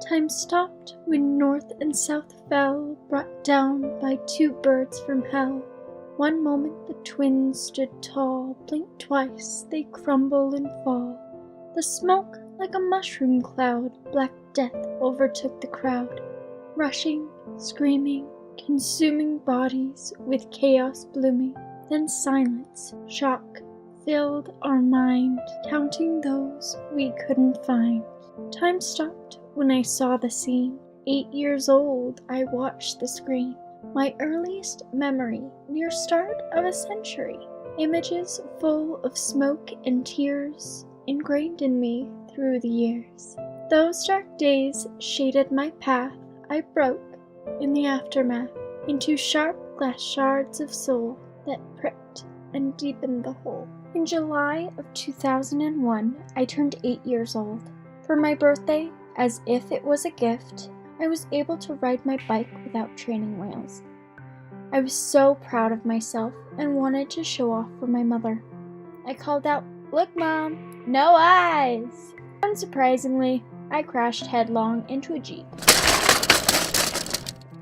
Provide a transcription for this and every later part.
Time stopped when north and south fell, brought down by two birds from hell. One moment the twins stood tall, blinked twice, they crumble and fall. The smoke, like a mushroom cloud, black death overtook the crowd, rushing, screaming, consuming bodies with chaos blooming. Then silence, shock, filled our mind, counting those we couldn't find. Time stopped when I saw the scene. 8 years old, I watched the screen. My earliest memory, near start of a century. Images full of smoke and tears, ingrained in me through the years. Those dark days shaded my path. I broke, in the aftermath, into sharp glass shards of soul that pricked and deepened the hole. In July of 2001, I turned 8 years old. For my birthday, as if it was a gift, I was able to ride my bike without training wheels. I was so proud of myself and wanted to show off for my mother. I called out, "Look, Mom, no eyes!" Unsurprisingly, I crashed headlong into a Jeep,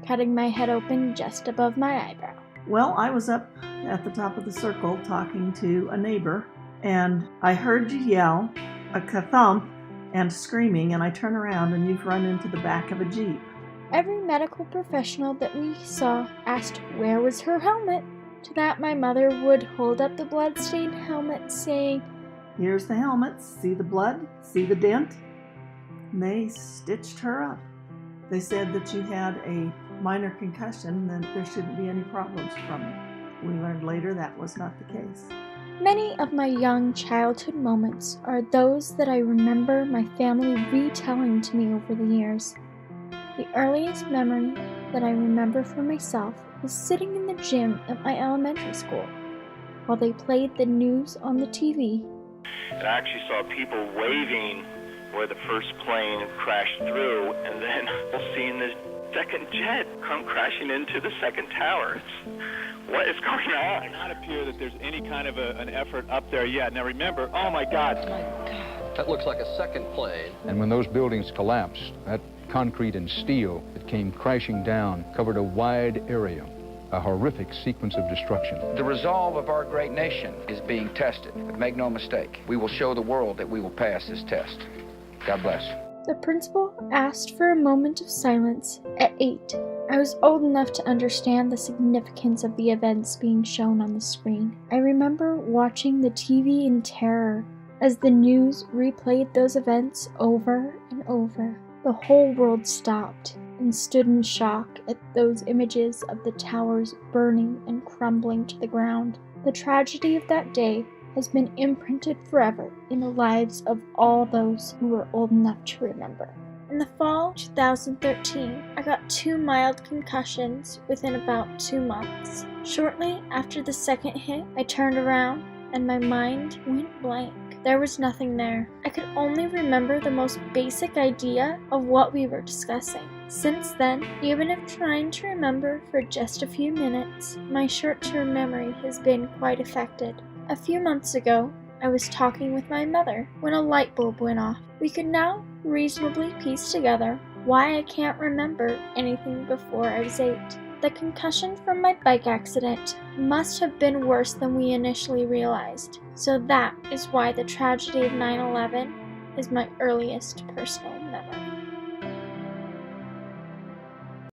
cutting my head open just above my eyebrow. Well, I was up at the top of the circle talking to a neighbor, and I heard you yell, a ka-thump, and screaming, and I turn around and you've run into the back of a Jeep. Every medical professional that we saw asked where was her helmet. To that my mother would hold up the blood-stained helmet saying, "Here's the helmet, see the blood, see the dent?" And they stitched her up. They said that you had a minor concussion and there shouldn't be any problems from it. We learned later that was not the case. Many of my young childhood moments are those that I remember my family retelling to me over the years. The earliest memory that I remember for myself was sitting in the gym at my elementary school while they played the news on the TV. And I actually saw people waving where the first plane crashed through, and then seeing the second jet come crashing into the second tower. What is going on? It does not appear that there's any kind of an effort up there yet. Now remember, oh my God. That looks like a second plane. And when those buildings collapsed, that concrete and steel that came crashing down covered a wide area, a horrific sequence of destruction. The resolve of our great nation is being tested. But make no mistake, we will show the world that we will pass this test. God bless. The principal asked for a moment of silence at 8. I was old enough to understand the significance of the events being shown on the screen. I remember watching the TV in terror as the news replayed those events over and over. The whole world stopped and stood in shock at those images of the towers burning and crumbling to the ground. The tragedy of that day has been imprinted forever in the lives of all those who were old enough to remember. In the fall of 2013, I got 2 mild concussions within about 2 months. Shortly after the second hit, I turned around and my mind went blank. There was nothing there. I could only remember the most basic idea of what we were discussing. Since then, even if trying to remember for just a few minutes, my short-term memory has been quite affected. A few months ago, I was talking with my mother when a light bulb went off. We could now reasonably piece together why I can't remember anything before I was 8. The concussion from my bike accident must have been worse than we initially realized. So that is why the tragedy of 9/11 is my earliest personal memory.